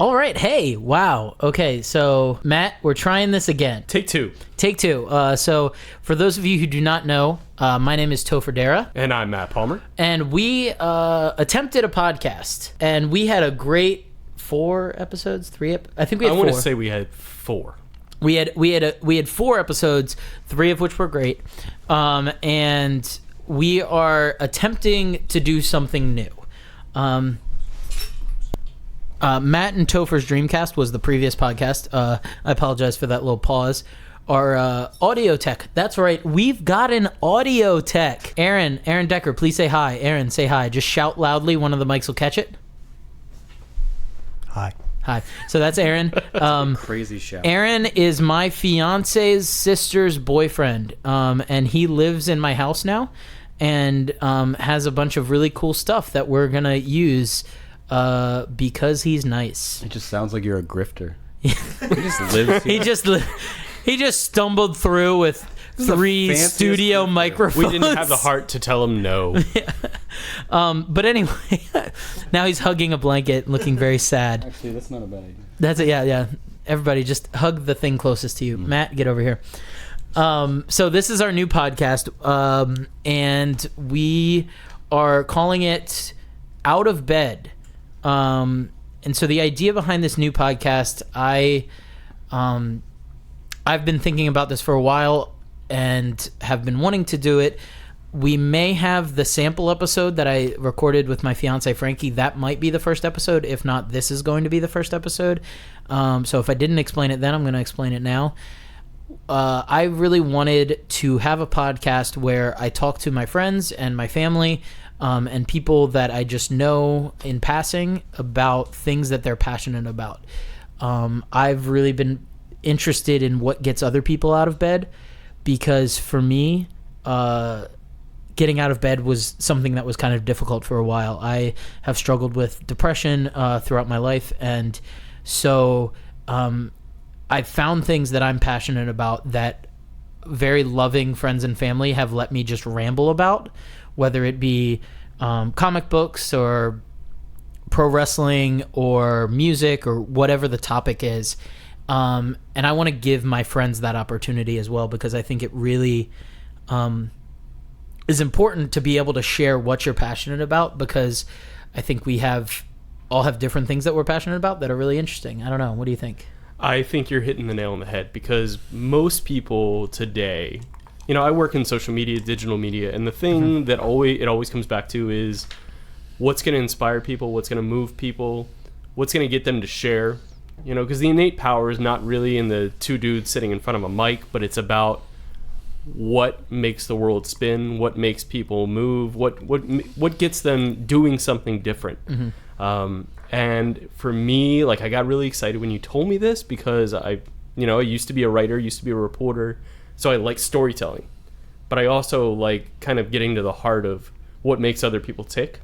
All right. Hey, wow. Okay, so Matt, we're trying this again. Take two. So for those of you who do not know, my name is Topher. And I'm Matt Palmer. And we attempted a podcast, and we had a great 4 episodes, I think we had 4. I want to say we had 4. We had 4 episodes, 3 of which were great, and we are attempting to do something new. Matt and Topher's Dreamcast was the previous podcast. I apologize for that little pause. Our audio tech. That's right. We've got an audio tech. Aaron Decker, please say hi. Aaron, say hi. Just shout loudly. One of the mics will catch it. Hi. So that's Aaron. Crazy shout. Aaron is my fiance's sister's boyfriend, and he lives in my house now, and has a bunch of really cool stuff that we're gonna use because he's nice. It just sounds like you're a grifter. He just lives here. He just stumbled through with 3 studio microphones. We didn't have the heart to tell him no. But anyway, now he's hugging a blanket, looking very sad. Actually, that's not a bad idea. That's it. Yeah. Everybody, just hug the thing closest to you. Matt, get over here. So this is our new podcast, and we are calling it Out of Bed. And so the idea behind this new podcast, I've been thinking about this for a while and have been wanting to do it. We may have the sample episode that I recorded with my fiance Frankie. That might be the first episode. If not, this is going to be the first episode. So if I didn't explain it then, I'm going to explain it now. I really wanted to have a podcast where I talk to my friends and my family and people that I just know in passing about things that they're passionate about. I've really been interested in what gets other people out of bed, because for me, getting out of bed was something that was kind of difficult for a while. I have struggled with depression throughout my life, and so I found things that I'm passionate about that very loving friends and family have let me just ramble about, whether it be comic books or pro wrestling or music or whatever the topic is. And I want to give my friends that opportunity as well, because I think it really is important to be able to share what you're passionate about, because I think we all have different things that we're passionate about that are really interesting. I don't know. What do you think? I think you're hitting the nail on the head, because most people today, I work in social media, digital media, and the thing that it always comes back to is what's going to inspire people, what's going to move people, what's going to get them to share. Because the innate power is not really in the 2 dudes sitting in front of a mic, but it's about what makes the world spin, what makes people move, what gets them doing something different. And for me, I got really excited when you told me this, because I used to be a writer, used to be a reporter, so I like storytelling, but I also like kind of getting to the heart of what makes other people tick.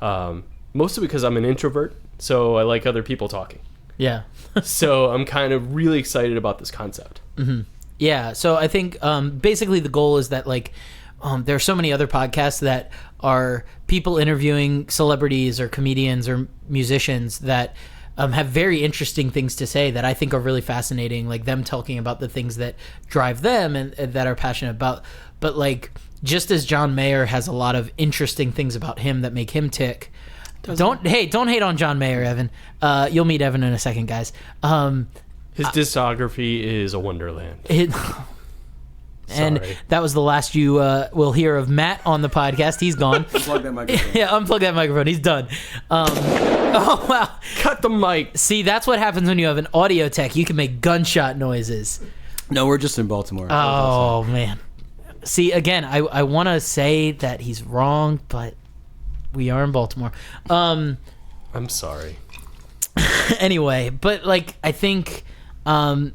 Mostly because I'm an introvert, so I like other people talking. Yeah. So I'm kind of really excited about this concept. Yeah. So I think basically the goal is that there are so many other podcasts that are people interviewing celebrities or comedians or musicians that have very interesting things to say that I think are really fascinating, like them talking about the things that drive them and that are passionate about. But just as John Mayer has a lot of interesting things about him that make him tick. Don't hate on John Mayer, Evan. You'll meet Evan in a second, guys. His discography is a wonderland. And that was the last you will hear of Matt on the podcast. He's gone. Unplug that microphone. Yeah, unplug that microphone. He's done. Oh, wow. Cut the mic. See, that's what happens when you have an audio tech. You can make gunshot noises. No, we're just in Baltimore. Oh, man. See, again, I want to say that he's wrong, but we are in Baltimore. I'm sorry. Anyway, but I think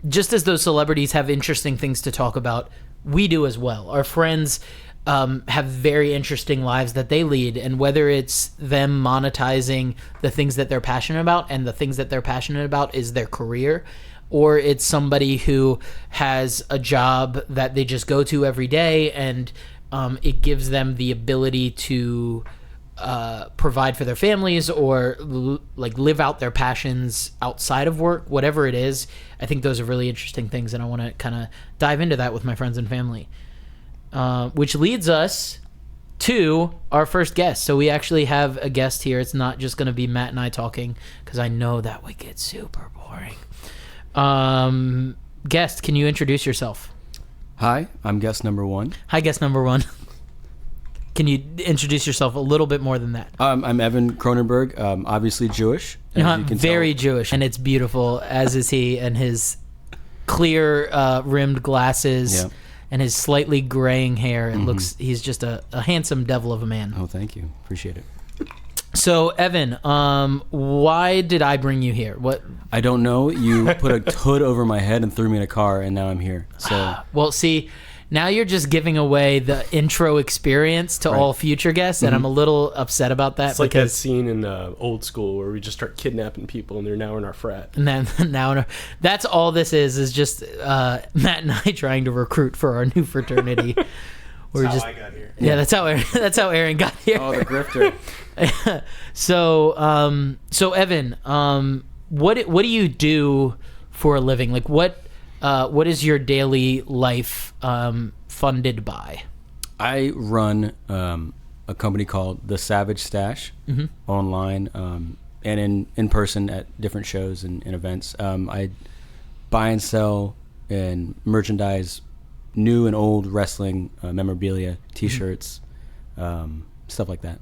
just as those celebrities have interesting things to talk about, we do as well. Our friends have very interesting lives that they lead, and whether it's them monetizing the things that they're passionate about, and the things that they're passionate about is their career, or it's somebody who has a job that they just go to every day, and it gives them the ability to provide for their families or like live out their passions outside of work, whatever it is. I think those are really interesting things, and I want to kind of dive into that with my friends and family. Which leads us to our first guest. So we actually have a guest here. It's not just going to be Matt and I talking, because I know that would get super boring. Guest, can you introduce yourself? Hi, I'm guest number 1. Hi, guest number 1. Can you introduce yourself a little bit more than that? I'm Evan Kronenberg, obviously Jewish. As you can Very tell. Jewish, and it's beautiful, as is he, and his clear rimmed glasses and his slightly graying hair. It looks, he's just a handsome devil of a man. Oh, thank you. Appreciate it. So, Evan, why did I bring you here? What? I don't know. You put a hood over my head and threw me in a car, and now I'm here. So, Well, see, now you're just giving away the intro experience to all future guests, and I'm a little upset about that. It's like that scene in Old School where we just start kidnapping people and they're now in our frat. And then now that's all this is just Matt and I trying to recruit for our new fraternity. That's how I got here. Yeah, that's how Aaron got here. oh, the grifter. So Evan, what do you do for a living? Like what is your daily life funded by? I run a company called The Savage Stash online and in person at different shows and events. I buy and sell and merchandise new and old wrestling memorabilia, T-shirts, stuff like that.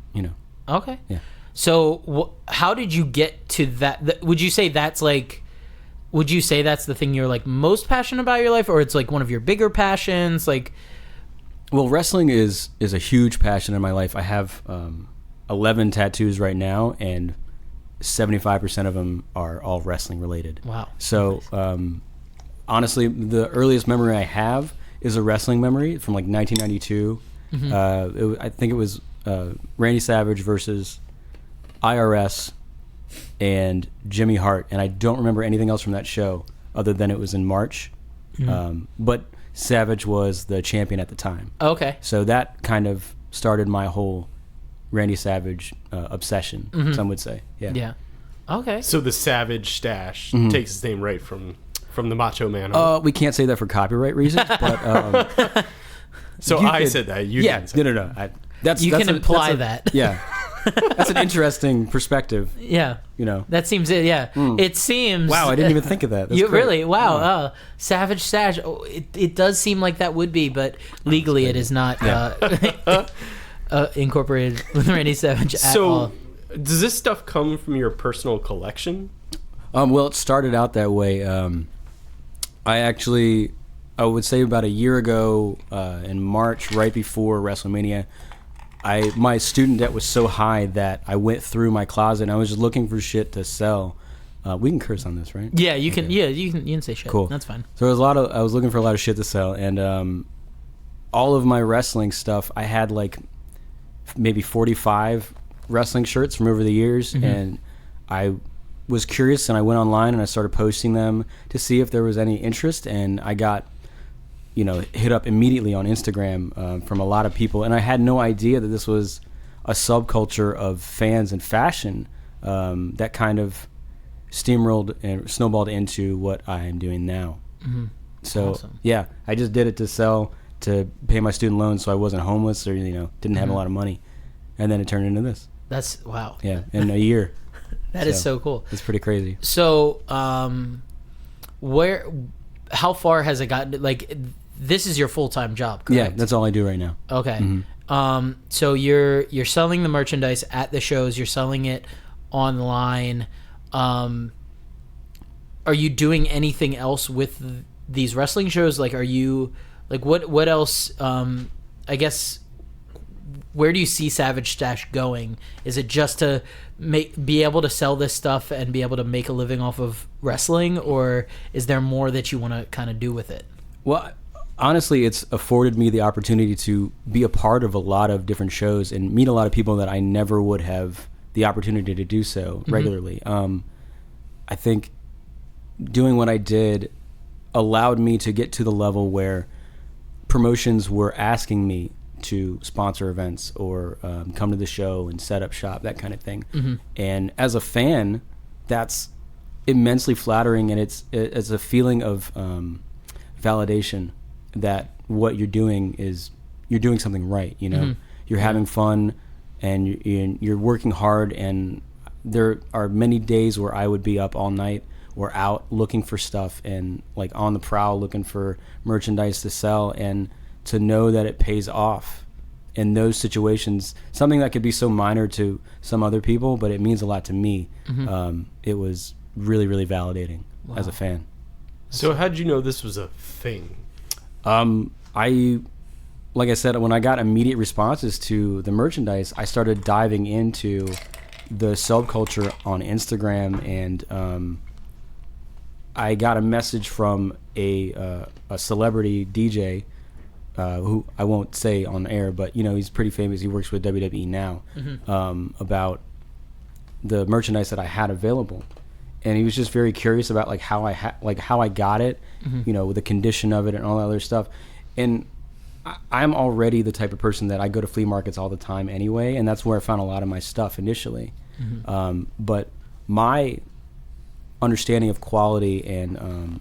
Okay. Yeah. So how did you get to that? Would you say that's the thing you're like most passionate about in your life, or it's like one of your bigger passions? Like, well, wrestling is a huge passion in my life. I have 11 tattoos right now, and 75% of them are all wrestling related. wow. So honestly, the earliest memory I have is a wrestling memory from like 1992. I think it was Randy Savage versus IRS and Jimmy Hart, and I don't remember anything else from that show other than it was in March. But Savage was the champion at the time. Okay. So that kind of started my whole Randy Savage obsession, some would say. Yeah. Yeah. Okay. So the Savage Stash takes its name right from the Macho Man. Huh? We can't say that for copyright reasons, but so you I could- said that. You yeah, didn't say no. That's You can imply that's that. Yeah, that's an interesting perspective. Yeah. You know. That seems it. Yeah. It seems. Wow, I didn't even think of that. That's You great. really? Wow. Savage Stash. Oh, it does seem like that would be, but legally it is not incorporated with Randy Savage at So, all. does this stuff come from your personal collection? Well, it started out that way. I would say about a year ago in March, right before WrestleMania, my student debt was so high that I went through my closet and I was just looking for shit to sell. We can curse on this, right? Yeah, you can. Yeah, you can say shit. Cool. That's fine. So I was looking for a lot of shit to sell, and all of my wrestling stuff, I had like maybe 45 wrestling shirts from over the years, and I was curious, and I went online and I started posting them to see if there was any interest, and I got hit up immediately on Instagram from a lot of people, and I had no idea that this was a subculture of fans and fashion that kind of steamrolled and snowballed into what I am doing now. So Awesome. yeah, I just did it to sell, to pay my student loans, so I wasn't homeless or didn't have a lot of money, and then it turned into this. That's wow. Yeah, in a year. That is so cool. It's pretty crazy. So, how far has it gotten? Like, this is your full-time job, correct? Yeah, that's all I do right now. Okay. So you're selling the merchandise at the shows. You're selling it online. Are you doing anything else with these wrestling shows? Like, are you like what else? I guess. Where do you see Savage Stash going? Is it just to be able to sell this stuff and be able to make a living off of wrestling, or is there more that you want to kind of do with it? Well, honestly, it's afforded me the opportunity to be a part of a lot of different shows and meet a lot of people that I never would have the opportunity to do so regularly. I think doing what I did allowed me to get to the level where promotions were asking me to sponsor events or come to the show and set up shop, that kind of thing. And as a fan, that's immensely flattering, and it's a feeling of validation that what you're doing is you're doing something right. You're having fun, and you're working hard. And there are many days where I would be up all night or out looking for stuff and like on the prowl looking for merchandise to sell, and to know that it pays off in those situations, something that could be so minor to some other people, but it means a lot to me. It was really, really validating as a fan. So how did you know this was a thing? Like I said, when I got immediate responses to the merchandise, I started diving into the subculture on Instagram, and I got a message from a celebrity DJ who I won't say on air, but he's pretty famous. He works with WWE now, about the merchandise that I had available, and he was just very curious about like how I got it, with the condition of it and all that other stuff. And I'm already the type of person that I go to flea markets all the time anyway, and that's where I found a lot of my stuff initially. But my understanding of quality and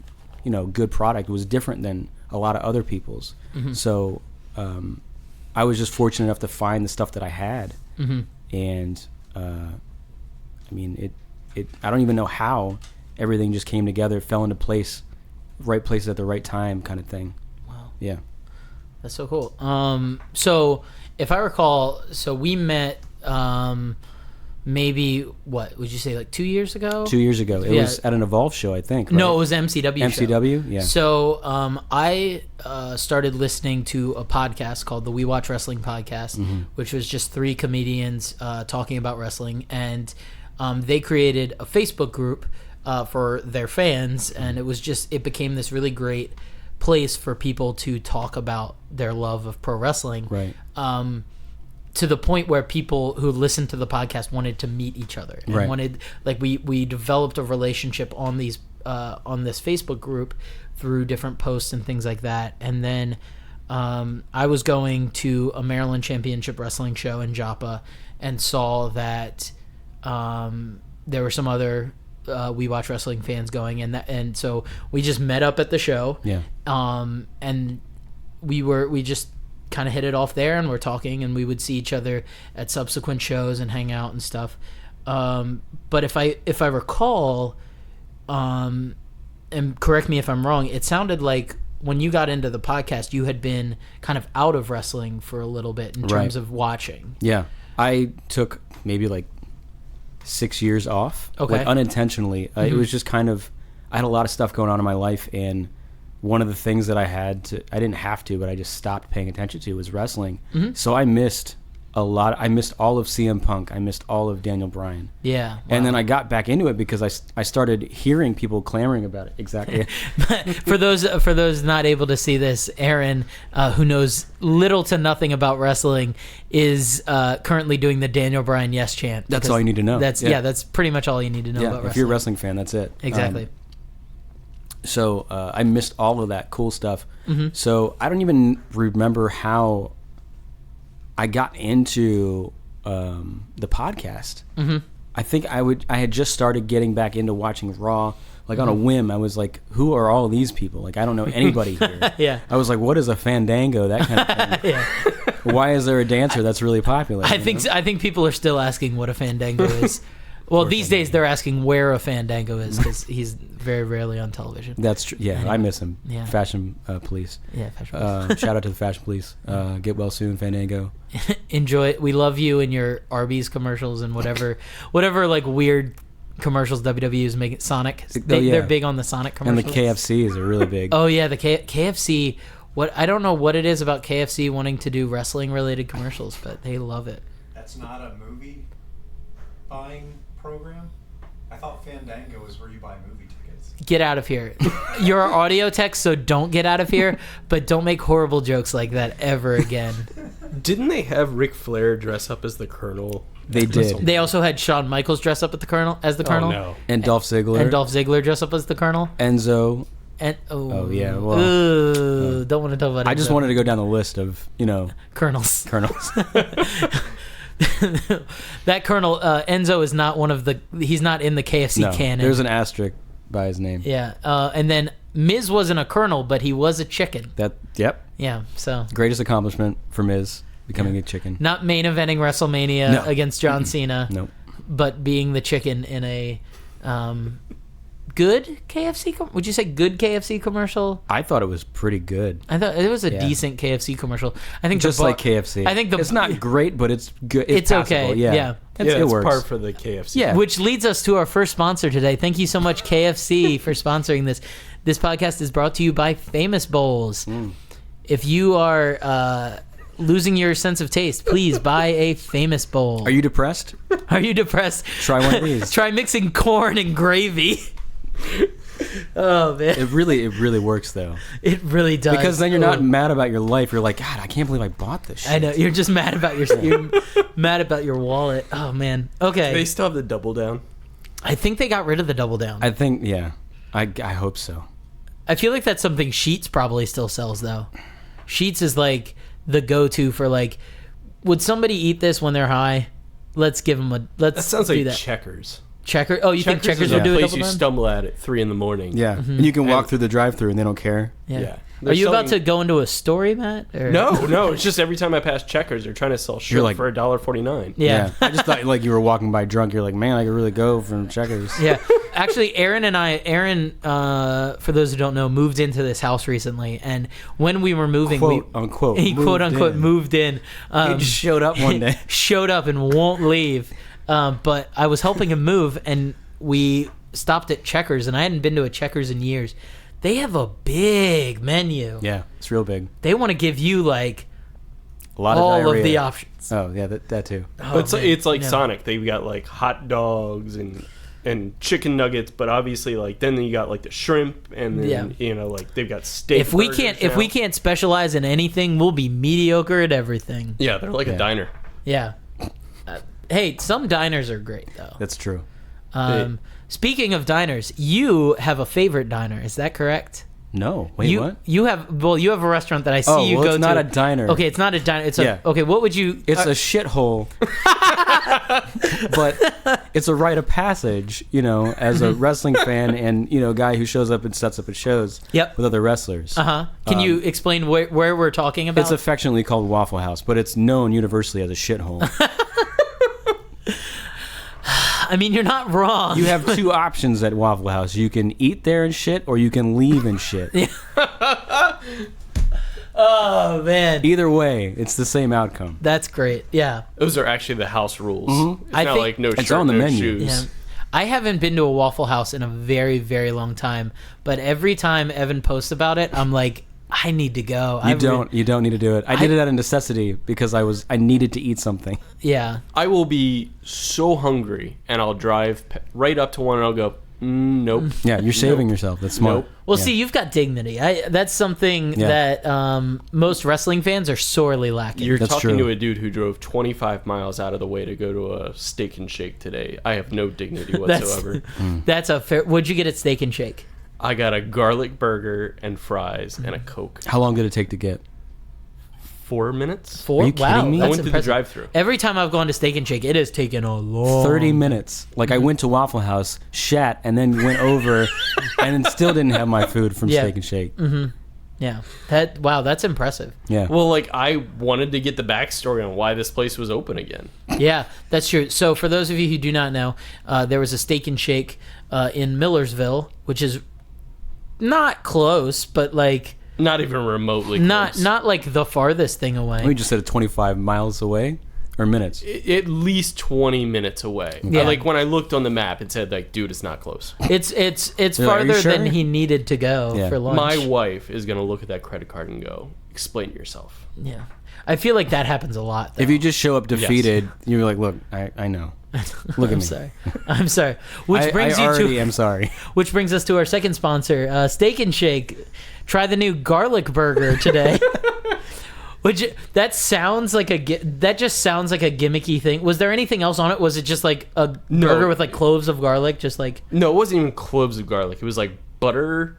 good product was different than a lot of other people's. So I was just fortunate enough to find the stuff that I had, and I mean it I don't even know how everything just came together, fell into place, right places at the right time, kind of thing. Wow. Yeah. That's so cool. So if I recall, we met maybe, what would you say, like 2 years ago? 2 years ago. It was at an Evolve show, I think. Right? No, it was MCW show. MCW, yeah. So I started listening to a podcast called the We Watch Wrestling Podcast, which was just 3 comedians talking about wrestling. And they created a Facebook group for their fans, and it became this really great place for people to talk about their love of pro wrestling. Right. To the point where people who listened to the podcast wanted to meet each other, and wanted, like, we developed a relationship on this Facebook group through different posts and things like that. And then I was going to a Maryland Championship Wrestling show in Joppa and saw that there were some other We Watch Wrestling fans going, and so we just met up at the show. Yeah. And we just kind of hit it off there, and we're talking, and we would see each other at subsequent shows and hang out and stuff. But if I recall, and correct me if I'm wrong, it sounded like when you got into the podcast, you had been kind of out of wrestling for a little bit in terms of watching. Yeah. I took maybe like 6 years off, like unintentionally. It was just kind of, I had a lot of stuff going on in my life, and one of the things that I didn't have to, but I just stopped paying attention to was wrestling. So I missed a lot. I missed all of CM Punk. I missed all of Daniel Bryan. Yeah. Wow. And then I got back into it because I started hearing people clamoring about it. Exactly. For those not able to see this, Aaron, who knows little to nothing about wrestling, is currently doing the Daniel Bryan yes chant. That's all you need to know. That's pretty much all you need to know about wrestling. If you're a wrestling fan, that's it. Exactly. So I missed all of that cool stuff. So I don't even remember how I got into the podcast. I think I had just started getting back into watching Raw, like on a whim. I was like, who are all these people? Like, I don't know anybody here. Yeah. I was like, what is a fandango? That kind of thing. Yeah. Why is there a dancer that's really popular? I think people are still asking what a fandango is. Well, these days they're asking where a fandango is, because he's very rarely on television. That's true. Yeah, anyway. I miss him. Yeah. Fashion police. Yeah, fashion police. Shout out to the fashion police. Get well soon, Fandango. Enjoy it. We love you and your Arby's commercials and whatever like weird commercials WWE is making. Sonic. They're big on the Sonic commercials. And the KFCs are really big. Oh yeah, the KFC. I don't know what it is about KFC wanting to do wrestling related commercials, but they love it. That's not a movie buying program? I thought Fandango was where you buy movie tickets. Get out of here. You're our audio tech, so don't get out of here, but don't make horrible jokes like that ever again. Didn't they have Ric Flair dress up as the Colonel? They did. They also had Shawn Michaels dress up as the Colonel. Oh, no. And Dolph Ziggler. And Dolph Ziggler dress up as the Colonel. Enzo. And Oh, yeah, well, don't want to talk about it. I just wanted to go down the list of, Colonels. colonels. That Colonel Enzo is not one of the. He's not in the KFC No, canon. there's an asterisk by his name. Yeah, and then Miz wasn't a colonel, but he was a chicken. Yep. Yeah, so Greatest accomplishment for Miz, becoming a chicken. not main eventing WrestleMania No. against John Cena, Nope. but being the chicken in a good KFC. Would you say good KFC commercial? I thought it was pretty good. I thought it was a Yeah. decent KFC commercial. I think Just like KFC. I think it's not great, but it's good. It's passable. okay, Yeah. yeah. It's works. par for the KFC. Yeah. Which leads us to our first sponsor today. Thank you so much, KFC, for sponsoring this. This podcast is brought to you by Famous Bowls. If you are losing your sense of taste, please buy a Famous Bowl. Are you depressed? Are you depressed? Try one of these. Try mixing corn and gravy. Oh man, It really works though. it really does. Because then you're not Oh. mad about your life. You're like, God, I can't believe I bought this shit. I know you're just mad about you're mad about your wallet. Oh man. Okay. They still have the double down. I think they got rid of the double down. I think, yeah. I hope so. I feel like that's something Sheetz probably still sells though. Sheetz is like the go-to for like, would somebody eat this when they're high? Let's give them a. Let's That sounds do like that. Checkers. Checker. Oh, you think Checkers is will a do a place double you down? stumble at 3 a.m. Yeah. And you can walk And- through the drive-thru and they don't care. Yeah. They're Are you about to selling- go into a story, Matt? Or? No. It's just every time I pass Checkers, they're trying to sell shrimp like- for $1.49. Yeah. I just thought like you were walking by drunk. You're like, man, I could really go from Checkers. Yeah. Actually, Aaron, for those who don't know, moved into this house recently, and when we were moving, Quote, unquote. he quote unquote in. moved in. He just showed up one day. Showed up and won't leave. But I was helping him move, and we stopped at Checkers, and I hadn't been to a Checkers in years. They have a big menu. Yeah, it's real big. They want to give you like A lot all of diarrhea. of the options. Oh, yeah, that too. Oh, It's man. it's like Yeah. Sonic. They've got like hot dogs and chicken nuggets, but obviously like then you got like the shrimp and then like they've got steak. If we burgers can't now. specialize in anything, we'll be mediocre at everything. Yeah, they're like Yeah. a diner. Yeah. Hey, some diners are great though. That's true. Speaking of diners, you have a favorite diner. Is that correct? No. Wait, you what? you have you have a restaurant that I see Oh, you well, go it's to. not a diner. Okay, it's not a diner. It's Yeah. okay. What would you? It's a shithole. But it's a rite of passage, as a wrestling fan and, guy who shows up and sets up at shows Yep. with other wrestlers. Can you explain where we're talking about? It's affectionately called Waffle House, but it's known universally as a shithole. I mean, you're not wrong. You have two options at Waffle House. You can eat there and shit, or you can leave and shit. Oh man, Either way, it's the same outcome. that's great. Yeah. Those are actually the house rules. It's I not think- like no It's shirt, on the no menu. Yeah. shoes. I haven't been to a Waffle House in a very, very long time, but every time Evan posts about it, I'm like, I need to go. You don't need to do it. I did it out of necessity because I needed to eat something. Yeah. I will be so hungry and I'll drive right up to one and I'll go, nope. Yeah, you're saving Nope. yourself. That's smart. Nope. Well, Yeah. see, you've got dignity. That's something Yeah. that most wrestling fans are sorely lacking. You're That's talking true. to a dude who drove 25 miles out of the way to go to a Steak and Shake today. I have no dignity whatsoever. That's a fair. What'd you get at Steak and Shake? I got a garlic burger and fries and a Coke. How long did it take to get? 4 minutes? Four? Are you Wow, kidding me? that's I went through the impressive. drive-thru. Every time I've gone to Steak and Shake, it has taken a long 30 minutes. Like I went to Waffle House, shat, and then went over and then still didn't have my food from Yeah. Steak and Shake. Yeah. That's impressive. Yeah. Well, like, I wanted to get the backstory on why this place was open again. Yeah, that's true. So for those of you who do not know, there was a Steak and Shake in Millersville, which is not close, but like Not even remotely not close. like the farthest thing away. We just said 25 miles away or minutes. At least 20 minutes away. Yeah. Like, when I looked on the map, it said, like, dude, it's not close. It's You're like, "Are you farther sure?" than he needed to go Yeah. for lunch. My wife is going to look at that credit card and go, explain yourself. Yeah, I feel like that happens a lot. Though. If you just show up defeated, you're like, look, I know. Look at I'm me. sorry. I'm sorry. Which brings I you already to am sorry. which brings us to our second sponsor, Steak and Shake. Try the new garlic burger today. Which that sounds like that just sounds like a gimmicky thing. Was there anything else on it? Was it just like a No. burger with like cloves of garlic? Just like No, it wasn't even cloves of garlic. It was like butter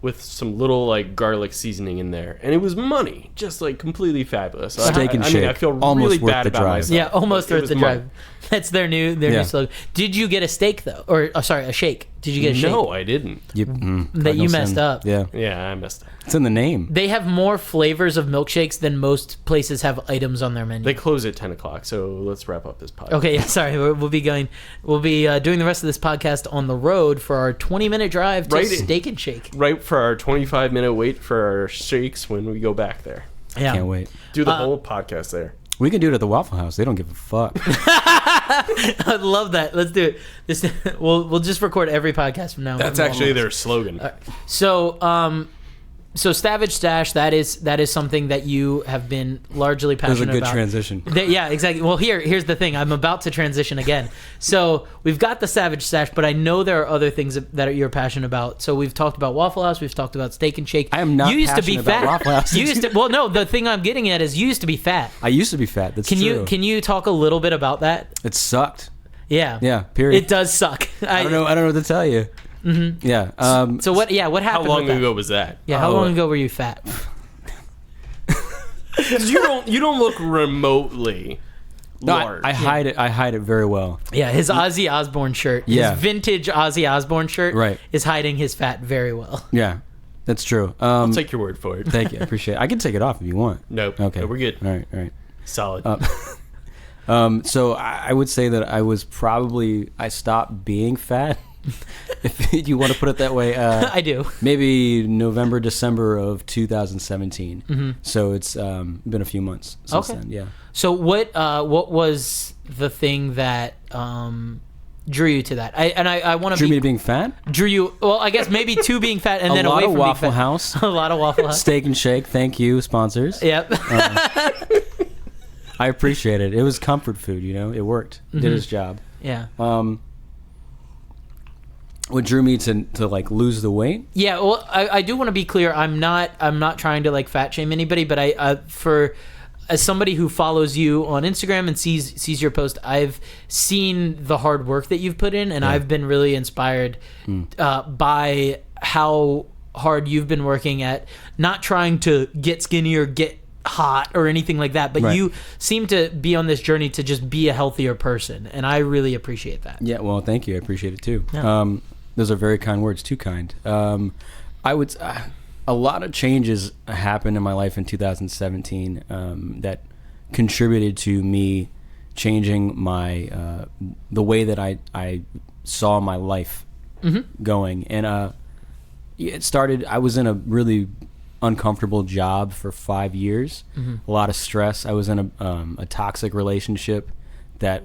with some little like garlic seasoning in there, and it was money, just like completely fabulous. Steak and I mean, shake. I feel Almost really worth bad the about drive. myself. Yeah, almost It worth was the money. drive. That's their new slogan. Did you get a steak though, or sorry, a shake? Did you get a shake? No, I didn't. That you Cardinal messed sin. up. Yeah, Yeah, I messed up. it's in the name. They have more flavors of milkshakes than most places have items on their menu. They close at 10 o'clock, so let's wrap up this podcast. Okay, yeah, sorry. We'll be doing the rest of this podcast on the road for our 20-minute drive to Right. Steak and Shake. Right for our 25-minute wait for our shakes when we go back there. Yeah. Can't wait. Do the whole podcast there. We can do it at the Waffle House. They don't give a fuck. I'd love that. Let's do it. We'll just record every podcast from now on. That's actually their slogan. So Savage Stash, that is something that you have been largely That was passionate a good about. transition. Yeah, exactly. Well, here's the thing. I'm about to transition again. So we've got the Savage Stash, but I know there are other things that you're passionate about. So we've talked about Waffle House. We've talked about Steak and Shake. I am not You used to be passionate about fat. Waffle House. You used to. Well, no. The thing I'm getting at is you used to be fat. I used to be fat. That's true. Can you talk a little bit about that? It sucked. Yeah. Yeah. Period. It does suck. I don't know. I don't know what to tell you. Mm-hmm. Yeah. So what? Yeah. What How happened? long with that? ago was that? Yeah. How long ago were you fat? 'Cause you don't look remotely No, large. I hide it. I hide it very well. Yeah, his Ozzy Osbourne shirt, Yeah. his vintage Ozzy Osbourne shirt, Right. is hiding his fat very well. Yeah, that's true. I'll take your word for it. Thank you. I appreciate it. I can take it off if you want. Nope. Okay. No, we're good. All right. Solid. So I would say that I stopped being fat, if you want to put it that way. I do. Maybe November, December of 2017. So it's been a few months since Okay. then. Yeah. So what was the thing that drew you to that? I want to Drew me to being fat? drew you. Well, I guess maybe to being fat and A then lot away of from Waffle being fat. House. A lot of Waffle House. Steak and Shake. Thank you, sponsors. Yep. I appreciate it. It was comfort food, It worked. Did its job. Yeah. What drew me to like lose the weight? Yeah, well, I do want to be clear. I'm not trying to like fat shame anybody, but as somebody who follows you on Instagram and sees your post, I've seen the hard work that you've put in, and I've been really inspired by how hard you've been working at not trying to get skinny or get hot or anything like that, but Right. you seem to be on this journey to just be a healthier person, and I really appreciate that. Yeah, well, thank you. I appreciate it too. Yeah. Those are very kind words. Too kind. I would. A lot of changes happened in my life in 2017 that contributed to me changing my the way that I saw my life going. And it started. I was in a really uncomfortable job for 5 years. A lot of stress. I was in a toxic relationship. That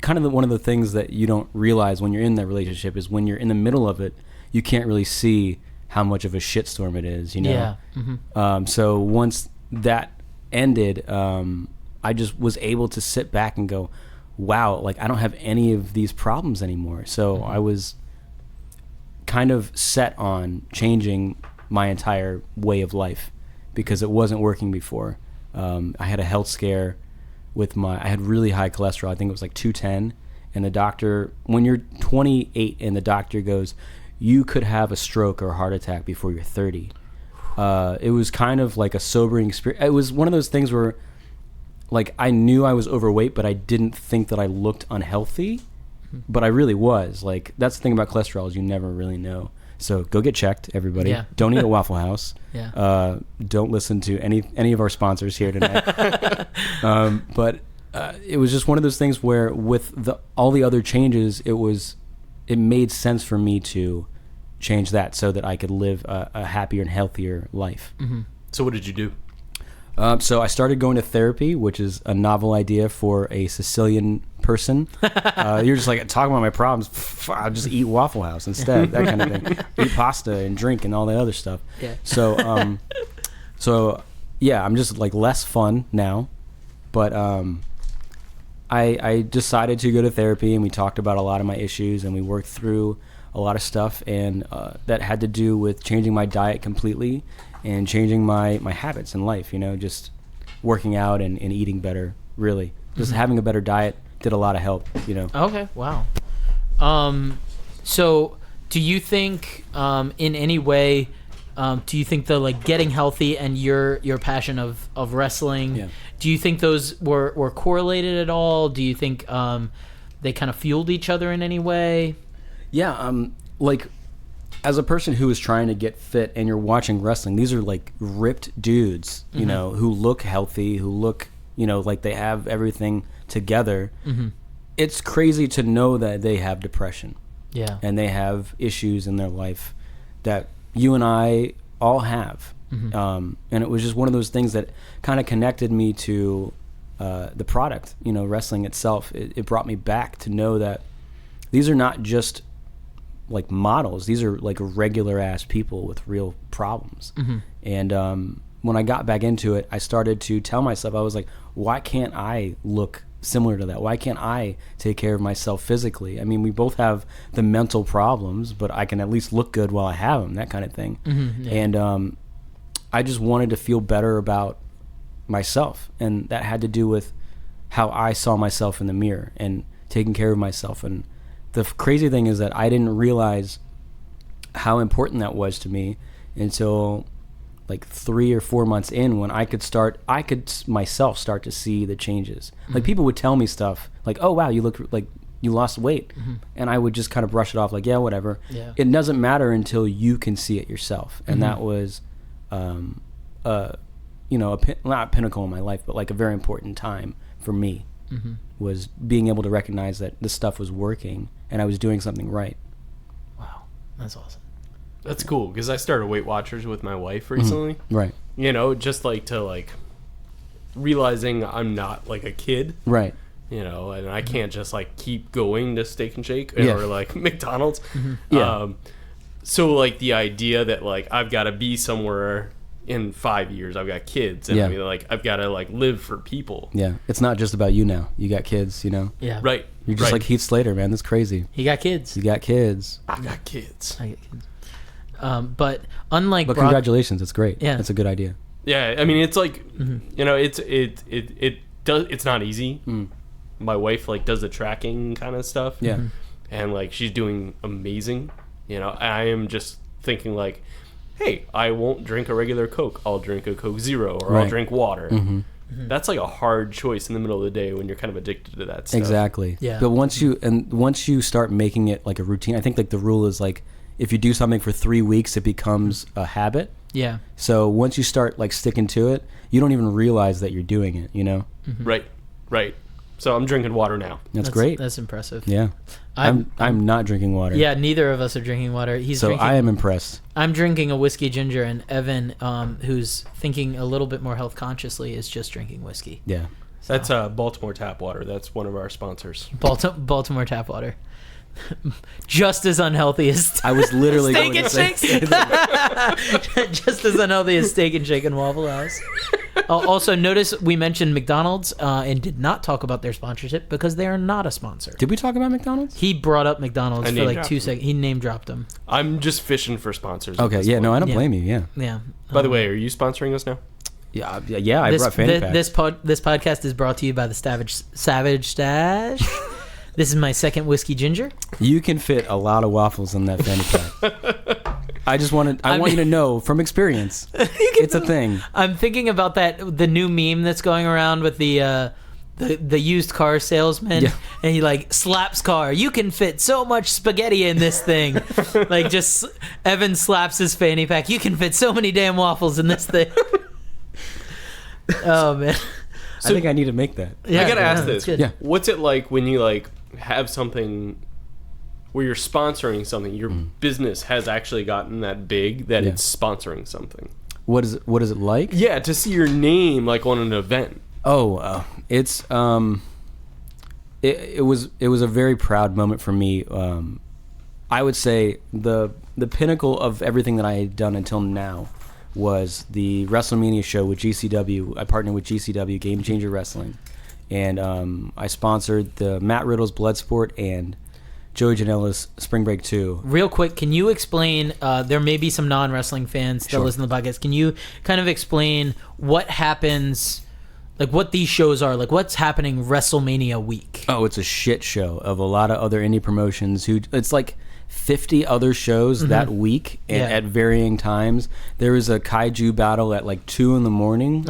kind of one of the things that you don't realize when you're in that relationship is when you're in the middle of it, you can't really see how much of a shitstorm it is, Yeah. So once that ended, I just was able to sit back and go, wow, like I don't have any of these problems anymore. So I was kind of set on changing my entire way of life because it wasn't working before. I had a health scare I had really high cholesterol. I think it was like 210. And the doctor, when you're 28 and the doctor goes, you could have a stroke or a heart attack before you're 30. It was kind of like a sobering experience. It was one of those things where like I knew I was overweight, but I didn't think that I looked unhealthy, but I really was. Like that's the thing about cholesterol is you never really know. So go get checked, everybody. Yeah. Don't eat at Waffle House. Yeah. Don't listen to any of our sponsors here tonight. But it was just one of those things where with all the other changes, it made sense for me to change that so that I could live a happier and healthier life. So what did you do? So I started going to therapy, which is a novel idea for a Sicilian person. You're just like, talking about my problems, I'll just eat Waffle House instead, that kind of thing. Eat pasta and drink and all that other stuff. Yeah. So yeah, I'm just like less fun now. But I decided to go to therapy, and we talked about a lot of my issues, and we worked through a lot of stuff, and that had to do with changing my diet completely and changing my habits in life, just working out and eating better, really. Just having a better diet did a lot of help, Okay, wow. So Do you think in any way, do you think the like getting healthy and your passion of wrestling, do you think those were correlated at all? Do you think they kind of fueled each other in any way? Yeah, like as a person who is trying to get fit and you're watching wrestling, these are like ripped dudes, you know, who look healthy, who look, you know, like they have everything together. It's crazy to know that they have depression. Yeah. And they have issues in their life that you and I all have. And it was just one of those things that kind of connected me to the product, you know, wrestling itself. It brought me back to know that these are not just like models. These are like regular ass people with real problems. And when I got back into it, I started to tell myself, I was like, why can't I look similar to that? Why can't I take care of myself physically? I mean, we both have the mental problems, but I can at least look good while I have them, that kind of thing. And I just wanted to feel better about myself, and that had to do with how I saw myself in the mirror and taking care of myself. And the crazy thing is that I didn't realize how important that was to me until like 3 or 4 months in, when I could myself start to see the changes. Like people would tell me stuff like, oh wow, you look like you lost weight. And I would just kind of brush it off like, yeah, whatever. It doesn't matter until you can see it yourself. And that was you know, not a pinnacle in my life, but like a very important time for me, was being able to recognize that this stuff was working and I was doing something right. Wow, that's awesome. That's cool, because I started Weight Watchers with my wife recently. Right. You know, just like to like realizing I'm not like a kid. Right. You know, and I can't just like keep going to Steak and Shake Yeah. or like McDonald's. Yeah. So like the idea that like I've got to be somewhere in 5 years, I've got kids, and I mean, like I've got to like live for people. Yeah. It's not just about you now. You got kids, you know? Yeah. Right. You're just like Heath Slater, man. That's crazy. He got kids. You got kids. I got kids. I got kids. But unlike But congratulations. It's great. Yeah. It's a good idea. Yeah, I mean, it's like, you know, it does. It's not easy. My wife like does the tracking kind of stuff. Yeah. And like she's doing amazing. You know, I am just thinking like, hey, I won't drink a regular Coke. I'll drink a Coke Zero, or I'll drink water. That's like a hard choice in the middle of the day when you're kind of addicted to that stuff. Exactly. Yeah. But once you start making it like a routine, I think like the rule is like, if you do something for 3 weeks, it becomes a habit. Yeah. So once you start like sticking to it, you don't even realize that you're doing it, you know? Right. So I'm drinking water now. That's great. That's impressive. Yeah. I'm not drinking water. Yeah, neither of us are drinking water. So I am impressed. I'm drinking a whiskey ginger, and Evan, who's thinking a little bit more health consciously, is just drinking whiskey. Yeah. That's Baltimore Tap Water. That's one of our sponsors. Baltimore Tap Water. Just as unhealthy as I was literally Steak going and to say Shakes. Just as unhealthy as Steak and Shake and Waffle House. Also, notice we mentioned McDonald's and did not talk about their sponsorship because they are not a sponsor. Did we talk about McDonald's? He brought up McDonald's for like 2 seconds. He name dropped them. I'm just fishing for sponsors. at Okay, this yeah, point. no, I don't Yeah. blame you, yeah. Yeah. By the way, are you sponsoring us now? Yeah, I brought fanny packs. This podcast is brought to you by the Savage Stash. This is my second whiskey ginger. You can fit a lot of waffles in that fanny pack. I want you to know from experience. It's a thing. I'm thinking about the new meme that's going around with the used car salesman, and he like slaps car. You can fit so much spaghetti in this thing. Like just Evan slaps his fanny pack. You can fit so many damn waffles in this thing. Oh man. I think I need to make that. I gotta ask that's this. good. Yeah. What's it like when you like have something where you're sponsoring something? Your business has actually gotten that big that it's sponsoring something. What is it like? Yeah, to see your name like on an event. It's it was a very proud moment for me. I would say the pinnacle of everything that I had done until now was the WrestleMania show with GCW. I partnered with GCW, Game Changer Wrestling, and I sponsored the Matt Riddle's Bloodsport and Joey Janela's Spring Break 2. Real quick, can you explain, there may be some non-wrestling fans that listen to the podcast, can you kind of explain what happens, like what these shows are, like what's happening WrestleMania week? Oh, it's a shit show of a lot of other indie promotions it's like 50 other shows that week and Yeah. at varying times. There was a kaiju battle at like 2 in the morning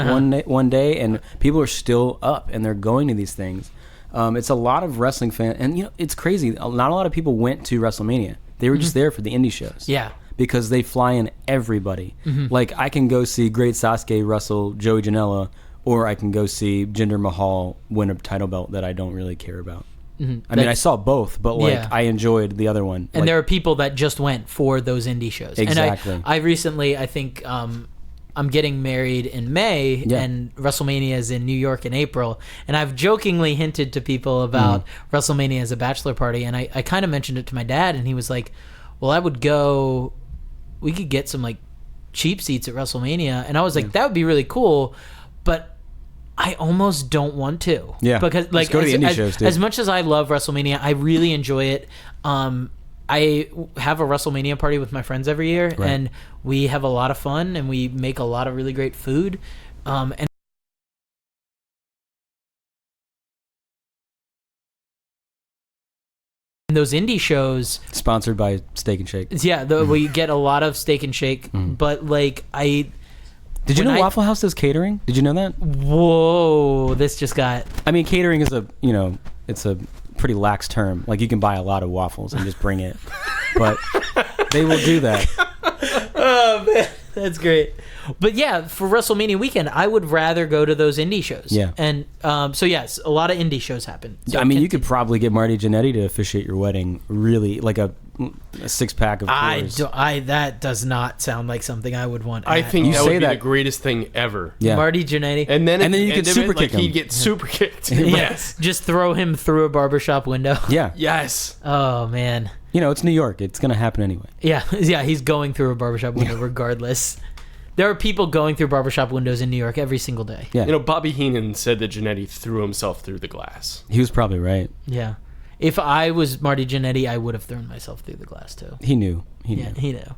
one day, and people are still up and they're going to these things. It's a lot of wrestling fans, and you know, it's crazy. Not a lot of people went to WrestleMania. They were just there for the indie shows. Yeah. Because they fly in everybody. Like, I can go see Great Sasuke wrestle Joey Janela, or I can go see Jinder Mahal win a title belt that I don't really care about. I mean, I saw both, but like, Yeah. I enjoyed the other one. And like, there are people that just went for those indie shows. Exactly. And I recently, I think, I'm getting married in May, and WrestleMania is in New York in April. And I've jokingly hinted to people about WrestleMania as a bachelor party, and I kind of mentioned it to my dad, and he was like, well, I would go, we could get some like cheap seats at WrestleMania. And I was like, that would be really cool, but I almost don't want to. Yeah. Because like, Just go to the indie shows, dude. as much as I love WrestleMania, I really enjoy it. I have a WrestleMania party with my friends every year, and we have a lot of fun, and we make a lot of really great food. And those indie shows, sponsored by Steak and Shake. yeah, we get a lot of Steak and Shake, but like Did you when know Waffle House does catering? Did you know that? whoa, this just got I mean, catering is it's a pretty lax term. Like, you can buy a lot of waffles and just bring it, but they will do that. Oh man, that's great. But yeah, for WrestleMania weekend, I would rather go to those indie shows. Yeah. And so yes, a lot of indie shows happen. So I mean, you could probably get Marty Jannetty to officiate your wedding. Really, like a 6-pack of Coors. That does not sound like something I would want. I at think all. You that say would be that- the greatest thing ever. Yeah. Marty Jannetty. And then you could super kick him. He'd get super kicked. Yes. Just throw him through a barbershop window. Yeah. Yes. Oh man. You know, it's New York. It's going to happen anyway. Yeah. Yeah. He's going through a barbershop window regardless. There are people going through barbershop windows in New York every single day. Yeah. You know, Bobby Heenan said that Jannetty threw himself through the glass. He was probably right. Yeah. If I was Marty Jannetty, I would have thrown myself through the glass too. He knew. He knew. Yeah, he knew.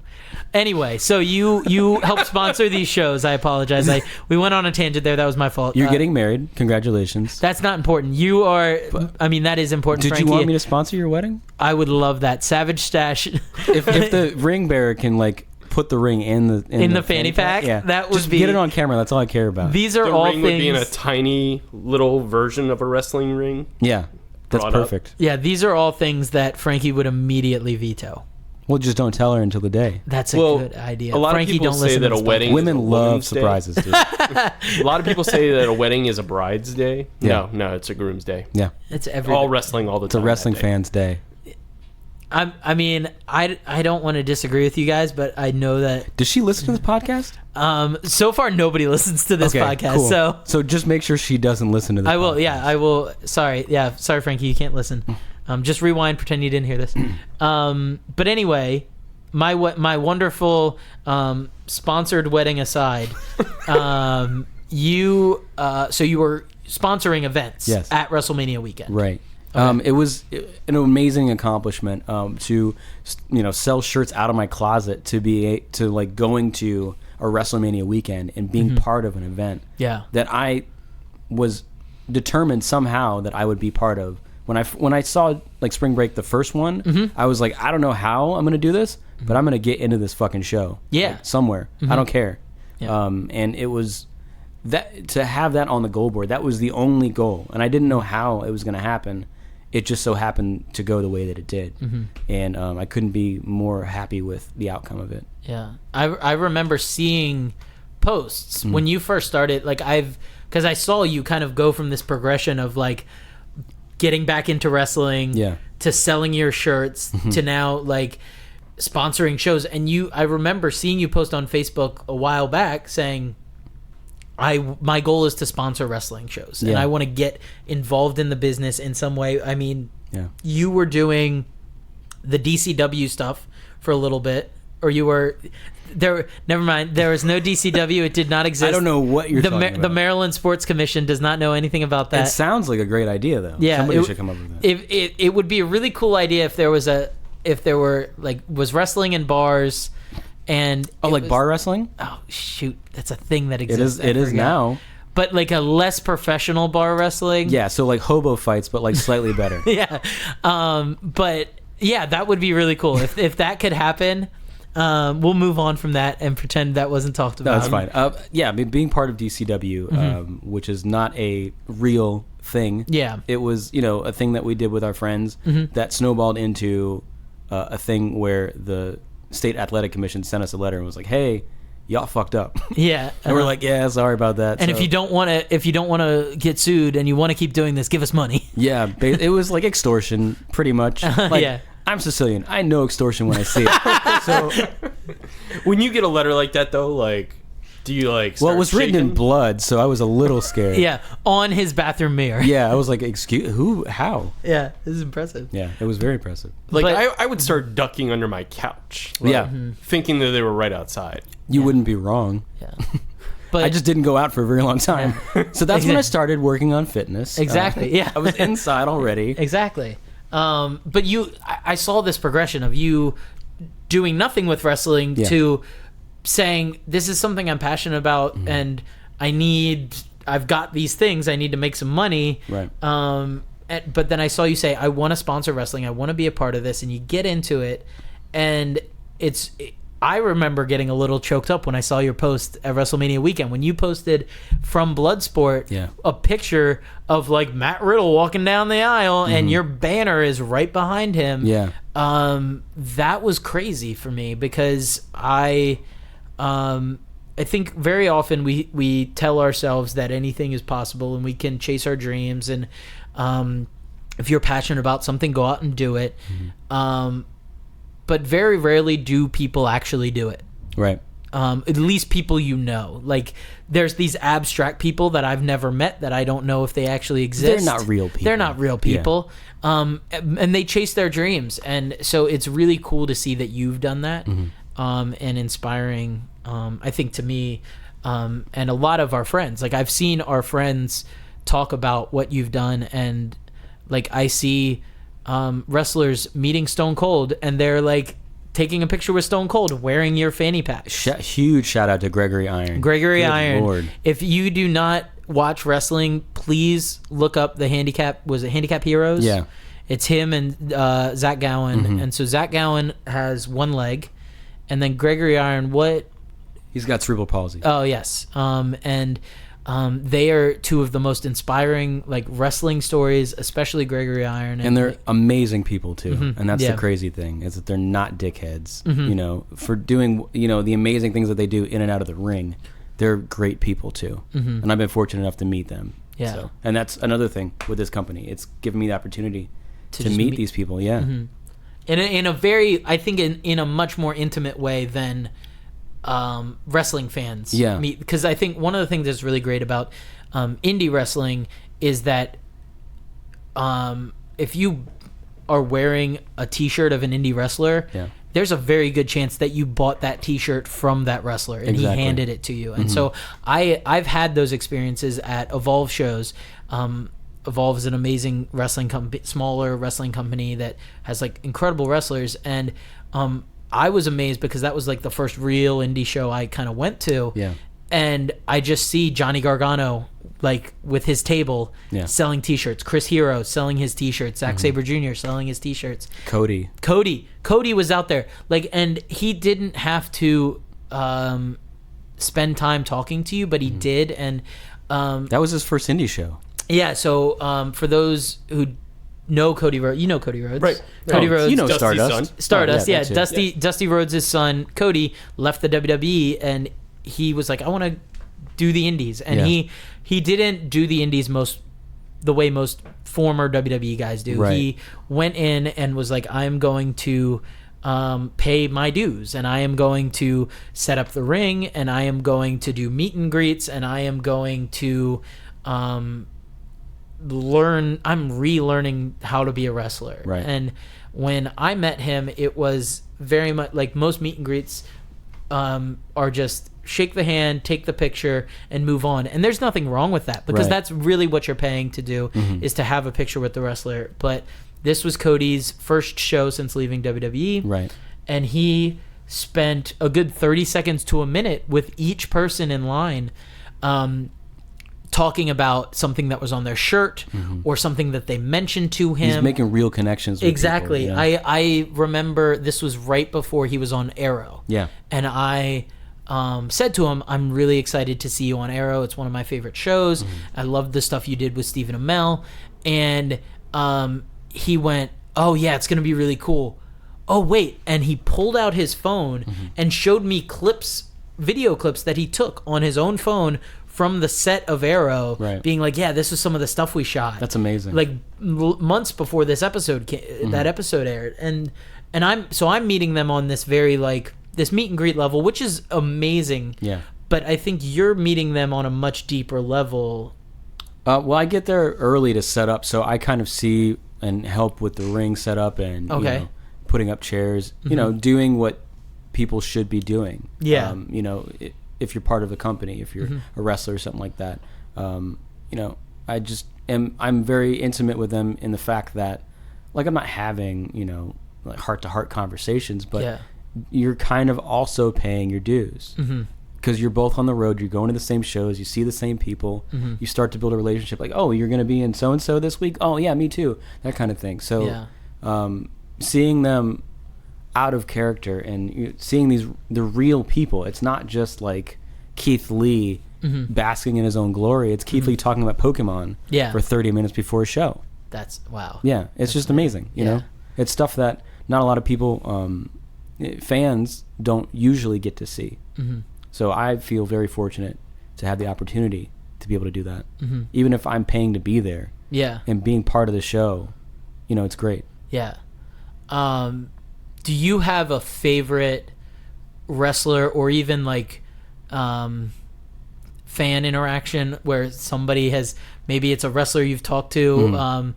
Anyway, so you help sponsor these shows. I apologize. We went on a tangent there. That was my fault. You're getting married. Congratulations. That's not important. You are. I mean, that is important. Did Frankie. you want me to sponsor your wedding? I would love that. Savage Stash. If the ring bearer can like put the ring in the fanny pack, yeah, that would just be. get it on camera. That's all I care about. These are The all ring would be in a things. tiny little version of a wrestling ring. Yeah, that's Brought up. perfect. Yeah, these are all things that Frankie would immediately veto. Well, just don't tell her until the day. That's a Well, good idea. a lot of Frankie, people don't say listen that to a this wedding- podcast. Women a love woman's day. surprises, dude. A lot of people say that a wedding is a bride's day. Yeah. No, it's a groom's day. Yeah, It's every. All wrestling all the it's a time. wrestling that day. fan's day. I mean, I don't want to disagree with you guys, but I know that Does she listen to this podcast? so far nobody listens to this podcast. cool. So just make sure she doesn't listen to this. I will. podcast. Yeah, I will. Sorry. Yeah, sorry, Frankie. You can't listen. Just rewind. Pretend you didn't hear this. But anyway, my wonderful sponsored wedding aside, you were sponsoring events Yes. at WrestleMania weekend. Right. It was an amazing accomplishment to sell shirts out of my closet to like going to a WrestleMania weekend and being part of an event Yeah. that I was determined somehow that I would be part of. When I saw like Spring Break, the first one, I was like, I don't know how I'm gonna do this, but I'm gonna get into this fucking show. Yeah. Like, somewhere. I don't care. Yeah. And it was that to have that on the goal board. That was the only goal, and I didn't know how it was gonna happen. It just so happened to go the way that it did, and I couldn't be more happy with the outcome of it. Yeah, I remember seeing posts when you first started. Like because I saw you kind of go from this progression of like getting back into wrestling, to selling your shirts, to now like sponsoring shows. And I remember seeing you post on Facebook a while back saying, my goal is to sponsor wrestling shows, and I want to get involved in the business in some way. I mean, you were doing the DCW stuff for a little bit, or you were there. Never mind. There was no DCW. It did not exist. I don't know what you're talking about. The Maryland Sports Commission does not know anything about that. It sounds like a great idea, though. Yeah, Somebody should come up with that. It would be a really cool idea if there were was wrestling in bars. And bar wrestling? Oh shoot, that's a thing that exists. It is now. But like a less professional bar wrestling. Yeah, so like hobo fights, but like slightly better. Yeah, but Yeah, that would be really cool. If that could happen, we'll move on from that and pretend that wasn't talked about. That's fine. Yeah, I mean, being part of DCW, which is not a real thing. Yeah. It was, a thing that we did with our friends that snowballed into a thing where the State Athletic Commission sent us a letter and was like, hey, y'all fucked up. Yeah. And we're like, yeah, sorry about that. And so, if you don't want to get sued and you want to keep doing this, give us money. yeah, it was like extortion, pretty much. Like, Yeah. I'm Sicilian. I know extortion when I see it. So, When you get a letter like that, though, like, do you like? well, it start was written in shaking? blood, so I was a little scared. Yeah, on his bathroom mirror. Yeah, I was like, excuse who? How? Yeah, this is impressive. Yeah, it was very impressive. Like, But- I would start ducking under my couch. Like, Yeah. thinking that they were right outside. You wouldn't be wrong. Yeah. But I just didn't go out for a very long time. So that's when I started working on fitness. Exactly, yeah. I was inside already. Exactly. But I saw this progression of you doing nothing with wrestling Yeah. to saying, this is something I'm passionate about and I've got these things, I need to make some money. Right. But then I saw you say, I want to sponsor wrestling, I want to be a part of this, and you get into it, and I remember getting a little choked up when I saw your post at WrestleMania weekend when you posted from Bloodsport Yeah. a picture of like Matt Riddle walking down the aisle and your banner is right behind him. Yeah. That was crazy for me because I think very often we tell ourselves that anything is possible and we can chase our dreams, and if you're passionate about something, go out and do it. But very rarely do people actually do it. Right. At least people like there's these abstract people that I've never met that I don't know if they actually exist. They're not real people. They're not real people. And they chase their dreams, and so it's really cool to see that you've done that, and inspiring. I think to me, and a lot of our friends. Like I've seen our friends talk about what you've done, and like I see wrestlers meeting Stone Cold and they're like taking a picture with Stone Cold wearing your fanny pack. Huge shout out to Gregory Iron. Gregory Good Iron. Lord. If you do not watch wrestling, please look up the Handicap Heroes? Yeah. It's him and Zach Gowen. And so Zach Gowen has one leg, and then Gregory Iron, He's got cerebral palsy. Oh, yes. They are two of the most inspiring like wrestling stories, especially Gregory Iron. And they're amazing people too. And that's Yeah. the crazy thing, is that they're not dickheads, for doing, the amazing things that they do in and out of the ring. They're great people too. And I've been fortunate enough to meet them. Yeah. So, and that's another thing with this company. It's given me the opportunity to just meet meet- these people. Yeah. in a very, I think in a much more intimate way than wrestling fans Yeah. meet, because I think one of the things that's really great about indie wrestling is that if you are wearing a t-shirt of an indie wrestler, Yeah. there's a very good chance that you bought that t-shirt from that wrestler and Exactly. he handed it to you. And so I've had those experiences at Evolve shows. Evolve is an amazing wrestling company, smaller wrestling company that has like incredible wrestlers, and I was amazed because that was like the first real indie show I kind of went to. Yeah. And I just see Johnny Gargano like with his table Yeah. selling t-shirts, Chris Hero selling his t-shirts, Zack Sabre Jr. selling his t-shirts. Cody. Cody was out there, like, and he didn't have to spend time talking to you, but he did. And That was his first indie show. yeah, so for those who know Cody Rhodes, you know Cody Rhodes, Right. Cody Oh, Rhodes, You know Dusty's Stardust. son. Stardust, yeah, that's it. Dusty Rhodes' son Cody left the WWE, and he was like, I want to do the indies, and Yeah. he didn't do the indies the way most former WWE guys do. Right. He went in and was like, I'm going to pay my dues, and I am going to set up the ring, and I am going to do meet and greets, and I am going to learn. I'm relearning how to be a wrestler. Right. And when I met him, it was very much like most meet and greets are just shake the hand, take the picture, and move on. And there's nothing wrong with that, because Right. that's really what you're paying to do, is to have a picture with the wrestler. But this was Cody's first show since leaving WWE. Right. And he spent a good 30 seconds to a minute with each person in line, talking about something that was on their shirt or something that they mentioned to him. He's making real connections with exactly. people, you know? I remember this was right before he was on Arrow. Yeah. And I said to him, I'm really excited to see you on Arrow. It's one of my favorite shows. I love the stuff you did with Stephen Amell. And he went, oh, yeah, it's going to be really cool. Oh, wait. And he pulled out his phone and showed me video clips that he took on his own phone from the set of Arrow, right. being like, yeah, this is some of the stuff we shot. That's amazing. Like months before this episode that episode aired. And I'm meeting them on this very like this meet and greet level, which is amazing. Yeah. But I think you're meeting them on a much deeper level. Well, I get there early to set up, so I kind of see and help with the ring setup and you know, putting up chairs, you know, doing what people should be doing. Yeah. You know, if you're part of a company, if you're a wrestler or something like that, you know, I'm very intimate with them in the fact that, like, I'm not having, you know, like heart-to-heart conversations, but you're kind of also paying your dues. Because you're both on the road, you're going to the same shows, you see the same people, you start to build a relationship like, oh, you're going to be in so-and-so this week? Oh, yeah, me too. That kind of thing. So seeing them out of character and seeing the real people, it's not just like Keith Lee basking in his own glory. It's Keith Lee talking about Pokemon for 30 minutes before a show. That's, wow. Yeah, it's just amazing, you know? It's stuff that not a lot of people, fans don't usually get to see. So I feel very fortunate to have the opportunity to be able to do that. Even if I'm paying to be there. Yeah. And being part of the show, you know, it's great. Yeah. Do you have a favorite wrestler or even like fan interaction where somebody has, maybe it's a wrestler you've talked to,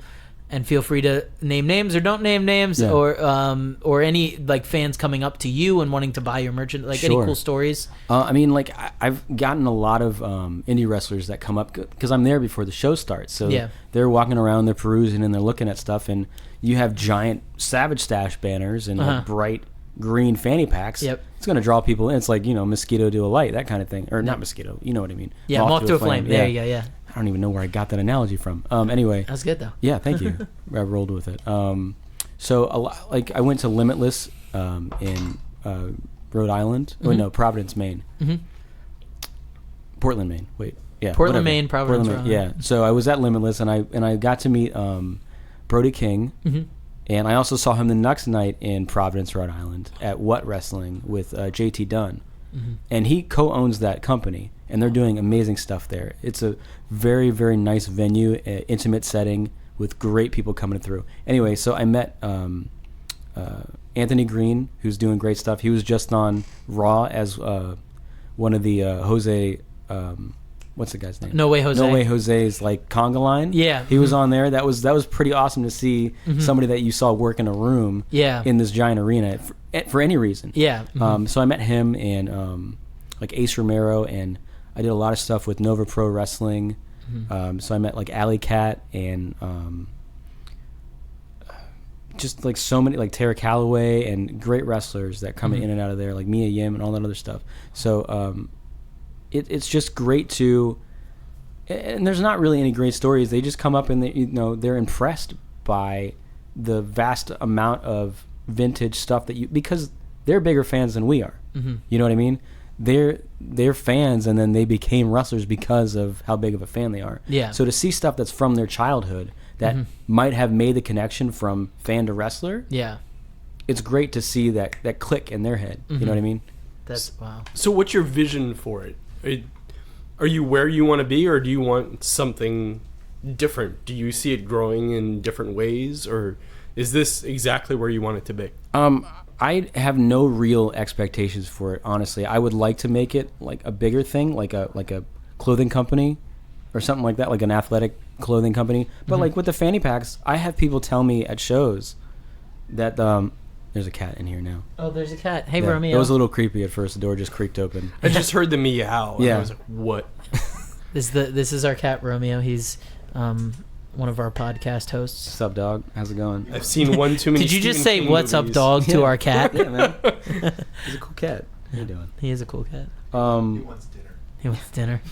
and feel free to name names or don't name names, or any like fans coming up to you and wanting to buy your merchant, like any cool stories? I mean, like I've gotten a lot of indie wrestlers that come up because I'm there before the show starts. So they're walking around, they're perusing, and they're looking at stuff, and you have giant Savage Stash banners and like bright green fanny packs. It's going to draw people in. It's like, you know, mosquito to a light, that kind of thing. Or not mosquito, you know what I mean. Yeah, moth to a flame. There you go, yeah. I don't even know where I got that analogy from. Anyway. That's good, though. Yeah, thank you. I rolled with it. So, like, I went to Limitless in Rhode Island. Oh, no, Providence, Maine. Portland, Maine. Wait. Yeah. Portland, Maine, Providence, Rhode Island. Yeah. So I was at Limitless, and I got to meet Brody King. And I also saw him the next night in Providence, Rhode Island at What Wrestling with JT Dunn. And he co-owns that company, and they're doing amazing stuff there. It's a very, very nice venue, intimate setting with great people coming through. Anyway, so I met Anthony Green, who's doing great stuff. He was just on Raw as one of the Jose... what's the guy's name? No Way Jose. No Way Jose's like conga line. Yeah. He was on there. That was pretty awesome to see somebody that you saw work in a room in this giant arena for any reason. Yeah. So I met him and like Ace Romero, and I did a lot of stuff with Nova Pro Wrestling. So I met like Alley Cat and just like so many, like Tara Calloway and great wrestlers that come in and out of there, like Mia Yim and all that other stuff. So it's just great to, and there's not really any great stories. They just come up and they're impressed by the vast amount of vintage stuff because they're bigger fans than we are. You know what I mean? They're fans, and then they became wrestlers because of how big of a fan they are. Yeah. So to see stuff that's from their childhood that might have made the connection from fan to wrestler. Yeah. It's great to see that click in their head. You know what I mean? That's wow. So what's your vision for it? Are you where you want to be, or do you want something different? Do you see it growing in different ways, or is this exactly where you want it to be? I have no real expectations for it, honestly. I would like to make it like a bigger thing, like a clothing company or something like that, like an athletic clothing company. But like with the fanny packs, I have people tell me at shows that there's a cat in here now. Oh, there's a cat. Hey, Romeo. It was a little creepy at first. The door just creaked open. I just heard the meow. And I was like, what? This is our cat, Romeo. He's one of our podcast hosts. What's up, dog? How's it going? I've seen one too many. Did you just say "What's up, dog" to our cat? Yeah, man. He's a cool cat. How you doing? He is a cool cat. He wants dinner. He wants dinner.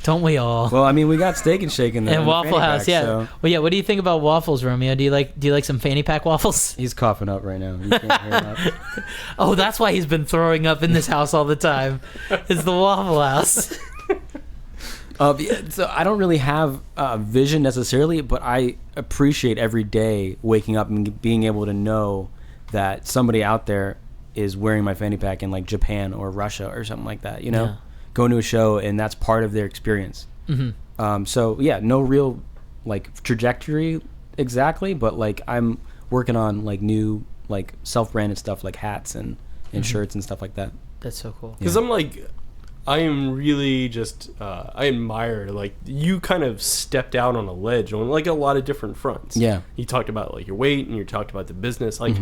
Don't we all? Well, I mean, we got Steak and Shake in there. And in the Waffle fanny House, pack, yeah. so- Well, yeah. What do you think about waffles, Romeo? Do you like some fanny pack waffles? He's coughing up right now. You can't hear that. Oh, that's why he's been throwing up in this house all the time. It's the Waffle House. Yeah, so I don't really have vision necessarily, but I appreciate every day waking up and being able to know that somebody out there is wearing my fanny pack in like Japan or Russia or something like that. You know, Yeah. going to a show and that's part of their experience. Mm-hmm. So yeah, no real like trajectory exactly, but like I'm working on like new like self-branded stuff like hats and shirts and stuff like that. That's so cool. Because I'm like, I am really just, I admire, like, you kind of stepped out on a ledge on, like, a lot of different fronts. Yeah. You talked about, like, your weight, and you talked about the business. Like,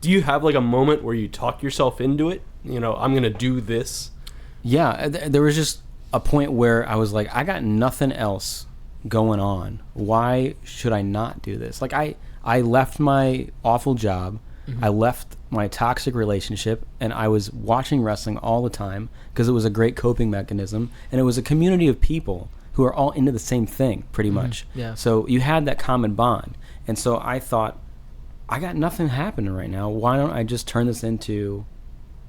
do you have, like, a moment where you talk yourself into it? You know, I'm going to do this. Yeah, there was just a point where I was like, I got nothing else going on. Why should I not do this? Like, I left my awful job. I left my toxic relationship, and I was watching wrestling all the time because it was a great coping mechanism, and it was a community of people who are all into the same thing, pretty much. Yeah. So you had that common bond. And so I thought, I got nothing happening right now. Why don't I just turn this into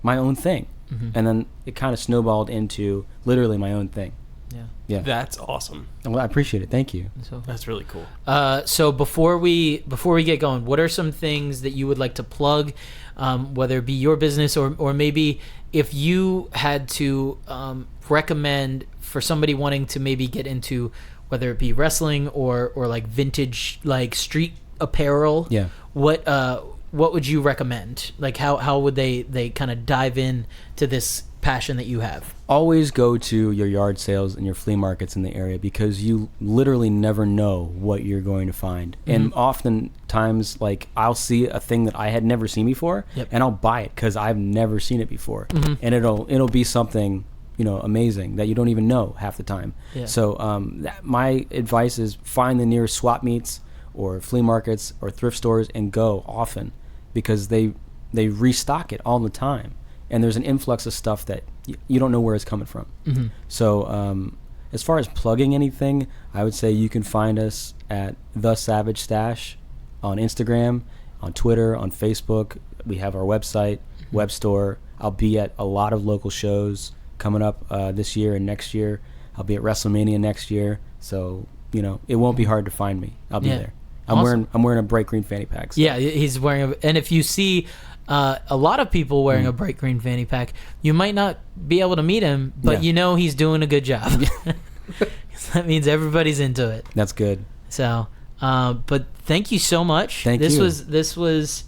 my own thing? And then it kind of snowballed into literally my own thing. Yeah. Yeah. That's awesome. Well, I appreciate it. Thank you. So, That's really cool. so before we get going, what are some things that you would like to plug, whether it be your business or maybe if you had to recommend for somebody wanting to maybe get into whether it be wrestling or like vintage like street apparel? Yeah. What would you recommend? Like how would they kind of dive in to this passion that you have? Always go to your yard sales and your flea markets in the area because you literally never know what you're going to find. And oftentimes, like, I'll see a thing that I had never seen before, and I'll buy it because I've never seen it before. And it'll be something, you know, amazing that you don't even know half the time. Yeah. So my advice is find the nearest swap meets or flea markets or thrift stores and go often because they restock it all the time. And there's an influx of stuff that you don't know where it's coming from. So as far as plugging anything, I would say you can find us at The Savage Stash on Instagram, on Twitter, on Facebook. We have our website, web store. I'll be at a lot of local shows coming up this year and next year. I'll be at WrestleMania next year. So, you know, it won't be hard to find me. I'll be there. I'm wearing a bright green fanny pack. So. Yeah, he's wearing and if you see a lot of people wearing a bright green fanny pack, you might not be able to meet him, but you know he's doing a good job. That means everybody's into it. That's good. So, but thank you so much. This was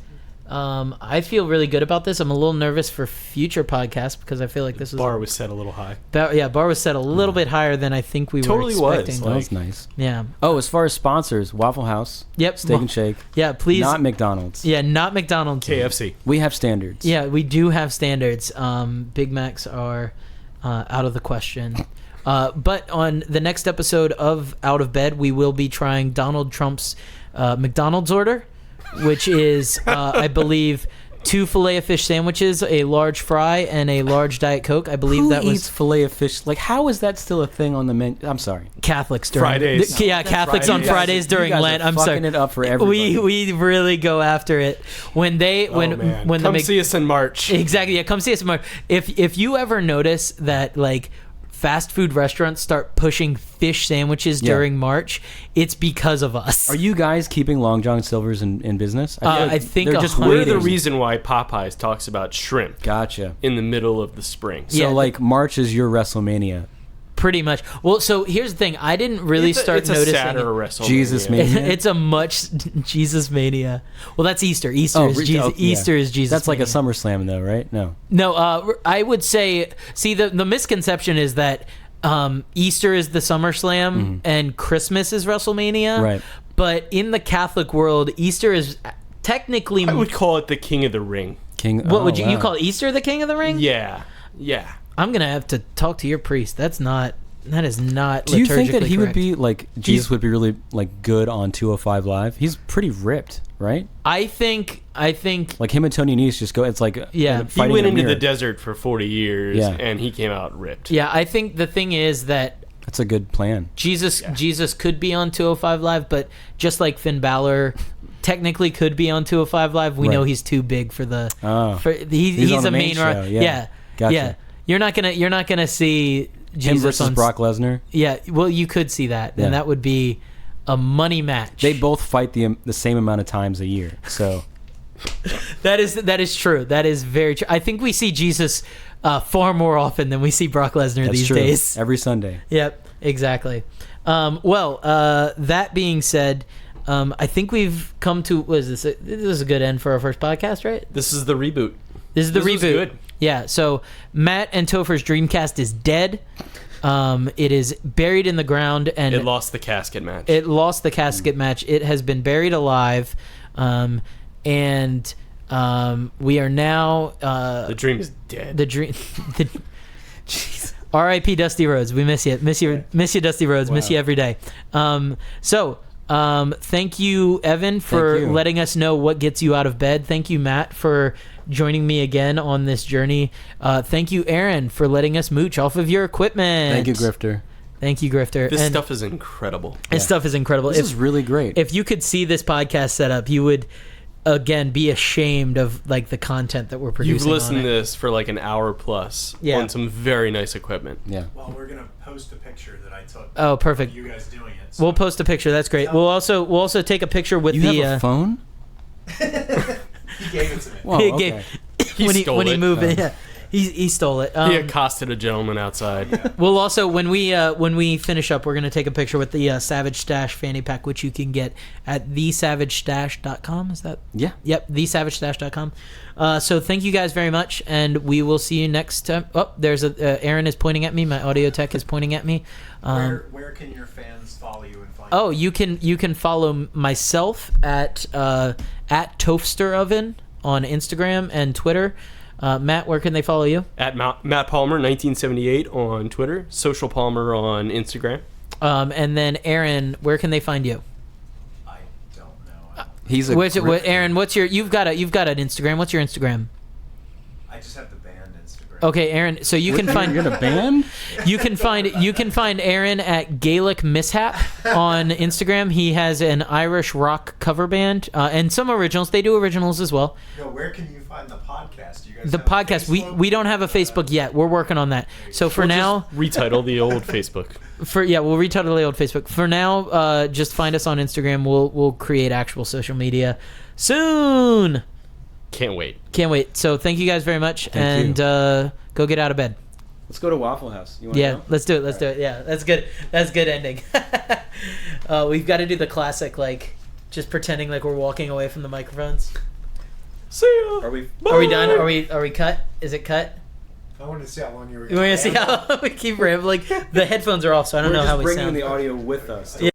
I feel really good about this. I'm a little nervous for future podcasts because I feel like this Bar was set a little high. Bar was set a little bit higher than I think we Totally were expecting. was. That was nice. Yeah. Oh, as far as sponsors, Waffle House, Yep. Steak and Shake, Yeah, please. not McDonald's. Yeah, not McDonald's. KFC. We have standards. Yeah, we do have standards. Big Macs are out of the question. But on the next episode of Out of Bed, we will be trying Donald Trump's McDonald's order, which is, I believe, 2 Filet-O-Fish sandwiches, a large fry, and a large Diet Coke. I believe Who that was eats filet of fish? Like, how is that still a thing on the menu? I'm sorry. Catholics during Fridays. Catholics on Fridays. Fridays during You guys Lent. are I'm sorry. fucking it up for everybody. We really go after it when Come see us in March. Exactly. Yeah, come see us in March. If you ever notice that like fast food restaurants start pushing fish sandwiches during March, it's because of us. Are you guys keeping Long John Silver's in business? I think they're just a hundred- We're waiting. the reason why Popeyes talks about shrimp Gotcha. in the middle of the spring. So, Yeah. like, March is your WrestleMania. Pretty much. Well, so here's the thing. I didn't really start it's noticing. a sadder WrestleMania. Jesus Mania. It's a much Jesus Mania. Well, that's Easter. Easter is Jesus. Easter is Jesus. That's like a Mania. SummerSlam, though, right? No. No, I would say. See, the misconception is that Easter is the SummerSlam and Christmas is WrestleMania. Right. But in the Catholic world, Easter is technically. I would call it the King of the Ring. King. What would you wow. call Easter the King of the Ring? Yeah. I'm gonna have to talk to your priest. That is not. Do you think that he would correct. be like Jesus would be really like good on 205 Live? He's pretty ripped, right? I think. Like him and Tony Nese just go. It's like Yeah. He fighting went in a into the mirror. desert for 40 years Yeah. and he came out ripped. Yeah, I think the thing is that That's a good plan. Jesus could be on 205 Live, but just like Finn Balor technically could be on 205 Live, we know he's too big for the. He's on the a main show. Yeah. Gotcha. Yeah. You're not gonna see Jesus Him versus on Brock Lesnar. Yeah, well, you could see that, and that would be a money match. They both fight the same amount of times a year, so. That is true. That is very true. I think we see Jesus far more often than we see Brock Lesnar these days. Every Sunday. Yep, exactly. That being said, I think we've come to. What is this? This is a good end for our first podcast, right? This is the reboot. This is the reboot. Was good. Yeah. So Matt and Topher's Dreamcast is dead. It is buried in the ground, and it lost the casket match. It lost the casket match. It has been buried alive. And we are now the dream is dead. The dream. Jeez. R.I.P. Dusty Rhodes. We miss you. Miss you, Dusty Rhodes. Wow. Miss you every day. Thank you, Evan, for letting us know what gets you out of bed. Thank you, Matt, for joining me again on this journey. Thank you, Aaron, for letting us mooch off of your equipment. Thank you, Grifter. Thank you, Grifter. This stuff is incredible. This stuff is incredible. This is really great. If you could see this podcast setup, you would again be ashamed of like the content that we're producing. You've listened to this for like an hour plus on some very nice equipment. Yeah. Well, we're gonna post a picture that I took. Oh, perfect. Of you guys doing it. So we'll post a picture. That's great. We'll also take a picture with you have a phone. He gave it to me. Whoa, okay. when stole he it. moved it. Yeah. He stole it. He accosted a gentleman outside. Yeah. We'll also, when we finish up, we're going to take a picture with the Savage Stash fanny pack, which you can get at thesavagestash.com. Is that? Yeah. Yep, thesavagestash.com. So thank you guys very much, and we will see you next time. Oh, there's Aaron is pointing at me. My audio tech is pointing at me. Where can your fans follow you and find you? Oh, you can follow myself at Toaster Oven on Instagram and Twitter. Matt, where can they follow you? At Matt Palmer 1978 on Twitter, Social Palmer on Instagram. And then Aaron, where can they find you? I don't know. He's a Aaron, what's your you've got an Instagram. What's your Instagram? I just have the band Instagram. Okay, Aaron, so you can find You're in a band? you can find Aaron at Gaelic Mishap on Instagram. He has an Irish rock cover band and some originals. They do originals as well. No, where can you find the podcast? You guys The have a podcast, Facebook? we don't have a Facebook yet. We're working on that. So for now, Retitle the old Facebook. we'll retitle the old Facebook. For now, just find us on Instagram. We'll create actual social media soon. Can't wait. So thank you guys very much, Thank and go get out of bed. Let's go to Waffle House. You want Yeah, to go? let's do it. Let's do it. Yeah, that's good. That's good ending. We've got to do the classic, like just pretending like we're walking away from the microphones. See ya. Are we done? Are we cut? Is it cut? I wanted to see how long you were You want to see how we keep rambling? The headphones are off, so I don't know how we bringing sound. the audio with us. To